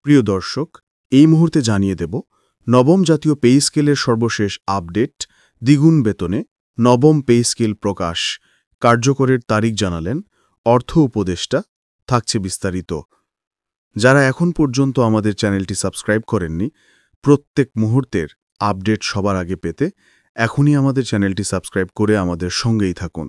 প্রিয় দর্শক, এই মুহূর্তে জানিয়ে দেব নবম জাতীয় পে স্কেলের সর্বশেষ আপডেট। দ্বিগুণ বেতনে নবম পে স্কেল প্রকাশ, কার্যকরের তারিখ জানালেন অর্থ উপদেষ্টা। থাকছে বিস্তারিত। যারা এখন পর্যন্ত আমাদের চ্যানেলটি সাবস্ক্রাইব করেননি, প্রত্যেক মুহূর্তের আপডেট সবার আগে পেতে এখনই আমাদের চ্যানেলটি সাবস্ক্রাইব করে আমাদের সঙ্গেই থাকুন।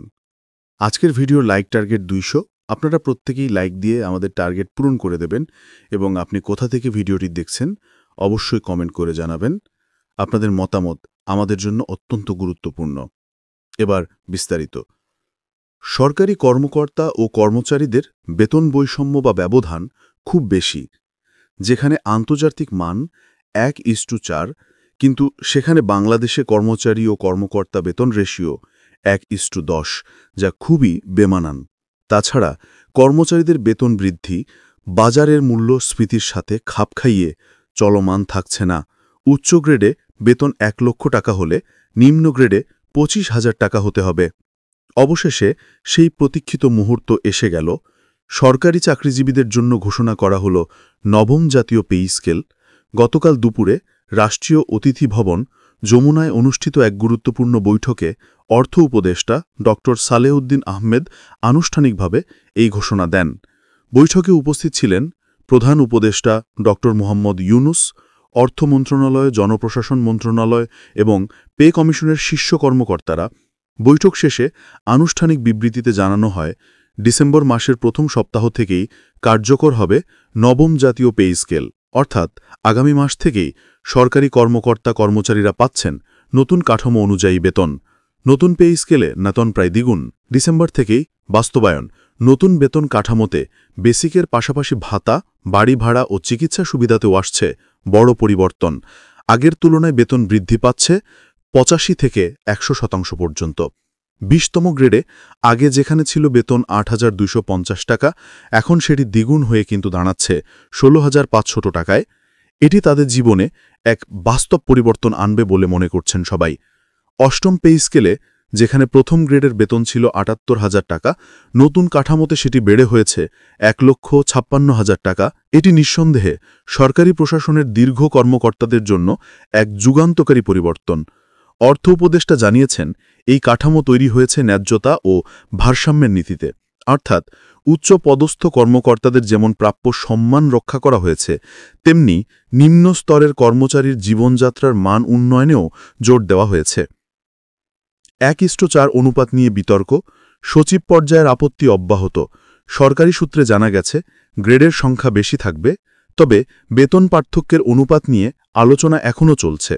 আজকের ভিডিওর লাইক টার্গেট 200। আপনারা প্রত্যেকেই লাইক দিয়ে আমাদের টার্গেট পূরণ করে দেবেন এবং আপনি কোথা থেকে ভিডিওটি দেখছেন অবশ্যই কমেন্ট করে জানাবেন। আপনাদের মতামত আমাদের জন্য অত্যন্ত গুরুত্বপূর্ণ। এবার বিস্তারিত। সরকারি কর্মকর্তা ও কর্মচারীদের বেতন বৈষম্য বা ব্যবধান খুব বেশি। যেখানে আন্তর্জাতিক মান 1:4, কিন্তু সেখানে বাংলাদেশে কর্মচারী ও কর্মকর্তা বেতন রেশিও 1:10, যা খুবই বেমানান। তাছাড়া কর্মচারীদের বেতন বৃদ্ধি বাজারের মূল্যস্ফীতির সাথে খাপ খাইয়ে চলমান থাকছে না। উচ্চ গ্রেডে বেতন 1 লক্ষ টাকা হলে নিম্ন গ্রেডে 25,000 টাকা হতে হবে। অবশেষে সেই প্রতীক্ষিত মুহূর্ত এসে গেল। সরকারি চাকরিজীবীদের জন্য ঘোষণা করা হল নবম জাতীয় পে স্কেল। গতকাল দুপুরে রাষ্ট্রীয় অতিথি ভবন যমুনায় অনুষ্ঠিত এক গুরুত্বপূর্ণ বৈঠকে অর্থ উপদেষ্টা ড. সালেউদ্দিন আহমেদ আনুষ্ঠানিকভাবে এই ঘোষণা দেন। বৈঠকে উপস্থিত ছিলেন প্রধান উপদেষ্টা ড. মোহাম্মদ ইউনুস, অর্থ মন্ত্রণালয়, জনপ্রশাসন মন্ত্রণালয় এবং পে কমিশনের শীর্ষ কর্মকর্তারা। বৈঠক শেষে আনুষ্ঠানিক বিবৃতিতে জানানো হয়, ডিসেম্বর মাসের প্রথম সপ্তাহ থেকেই কার্যকর হবে নবম জাতীয় পে স্কেল, অর্থাৎ আগামী মাস থেকেই সরকারি কর্মকর্তা কর্মচারীরা পাচ্ছেন নতুন কাঠামো অনুযায়ী বেতন। নতুন পে স্কেলে বেতন প্রায় দ্বিগুণ। ডিসেম্বর থেকেই বাস্তবায়ন। নতুন বেতন কাঠামোতে বেসিকের পাশাপাশি ভাতা, বাড়ি ভাড়া ও চিকিৎসা সুবিধাতেও আসছে বড় পরিবর্তন। আগের তুলনায় বেতন বৃদ্ধি পাচ্ছে 85 থেকে 100% পর্যন্ত। 20তম গ্রেডে আগে যেখানে ছিল বেতন 8,250 টাকা, এখন সেটি দ্বিগুণ হয়ে কিন্তু দাঁড়াচ্ছে 16,500 টাকায়। এটি তাদের জীবনে এক বাস্তব পরিবর্তন আনবে বলে মনে করছেন সবাই। অষ্টম পে স্কেলে যেখানে প্রথম গ্রেডের বেতন ছিল 78,000 টাকা, নতুন কাঠামোতে সেটি বেড়ে হয়েছে 1,56,000 টাকা। এটি নিঃসন্দেহে সরকারি প্রশাসনের দীর্ঘ কর্মকর্তাদের জন্য এক যুগান্তকারী পরিবর্তন। অর্থ উপদেষ্টা জানিয়েছেন, এই কাঠামো তৈরি হয়েছে ন্যায্যতা ও ভারসাম্যের নীতিতে। অর্থাৎ উচ্চ পদস্থ কর্মকর্তাদের যেমন প্রাপ্য সম্মান রক্ষা করা হয়েছে, তেমনি নিম্ন স্তরের কর্মচারীর জীবনযাত্রার মান উন্নয়নেও জোর দেওয়া হয়েছে। 1:4 অনুপাত নিয়ে বিতর্ক, সচিব পর্যায়ের আপত্তি অব্যাহত। সরকারি সূত্রে জানা গেছে, গ্রেডের সংখ্যা বেশি থাকবে, তবে বেতন পার্থক্যের অনুপাত নিয়ে আলোচনা এখনও চলছে।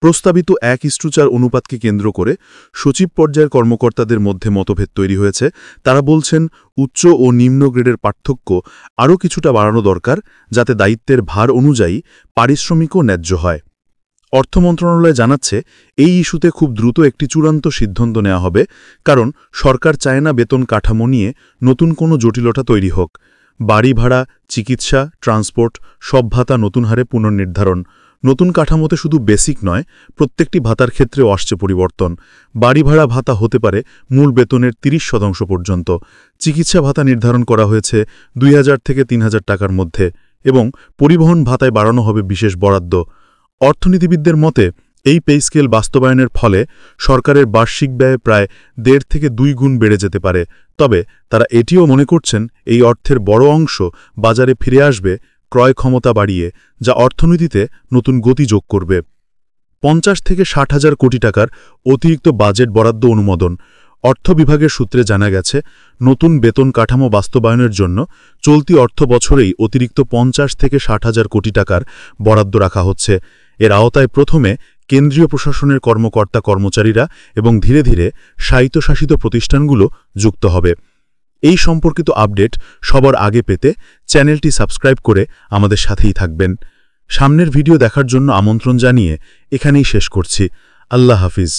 প্রস্তাবিত 1:4 অনুপাতকে কেন্দ্র করে সচিব পর্যায়ের কর্মকর্তাদের মধ্যে মতভেদ তৈরি হয়েছে। তারা বলছেন, উচ্চ ও নিম্ন গ্রেডের পার্থক্য আরও কিছুটা বাড়ানো দরকার, যাতে দায়িত্বের ভার অনুযায়ী পারিশ্রমিকও ন্যায্য হয়। অর্থ মন্ত্রণালয় জানাচ্ছে, এই ইস্যুতে খুব দ্রুত একটি চূড়ান্ত সিদ্ধান্ত নেওয়া হবে, কারণ সরকার চায় না বেতন কাঠামো নিয়ে নতুন কোনো জটিলতা তৈরি হোক। বাড়ি ভাড়া, চিকিৎসা, ট্রান্সপোর্ট সব ভাতা নতুন হারে পুনর্নির্ধারণ। নতুন কাঠামোতে শুধু বেসিক নয়, প্রত্যেকটি ভাতার ক্ষেত্রেও আসছে পরিবর্তন। বাড়ি ভাড়া ভাতা হতে পারে মূল বেতনের 30% পর্যন্ত। চিকিৎসা ভাতা নির্ধারণ করা হয়েছে 2,000 থেকে 3,000 টাকার মধ্যে এবং পরিবহন ভাতায় বাড়ানো হবে বিশেষ বরাদ্দ। অর্থনীতিবিদদের মতে, এই পে স্কেল বাস্তবায়নের ফলে সরকারের বার্ষিক ব্যয় প্রায় 1.5 থেকে 2 গুণ বেড়ে যেতে পারে। তবে তারা এটিও মনে করছেন, এই অর্থের বড় অংশ বাজারে ফিরে আসবে ক্রয় ক্ষমতা বাড়িয়ে, যা অর্থনীতিতে নতুন গতি যোগ করবে। 50 থেকে 60,000 কোটি টাকার অতিরিক্ত বাজেট বরাদ্দ অনুমোদন। অর্থ বিভাগের সূত্রে জানা গেছে, নতুন বেতন কাঠামো বাস্তবায়নের জন্য চলতি অর্থ বছরেই অতিরিক্ত 50 থেকে 60,000 কোটি টাকার বরাদ্দ রাখা হচ্ছে। এর আওতায় প্রথমে কেন্দ্রীয় প্রশাসনের কর্মকর্তা কর্মচারীরা এবং ধীরে ধীরে স্বায়ত্তশাসিত প্রতিষ্ঠানগুলো যুক্ত হবে। এই সম্পর্কিত আপডেট সবার আগে পেতে চ্যানেলটি সাবস্ক্রাইব করে আমাদের সাথেই থাকবেন। সামনের ভিডিও দেখার জন্য আমন্ত্রণ জানিয়ে এখানেই শেষ করছি। আল্লাহ হাফিজ।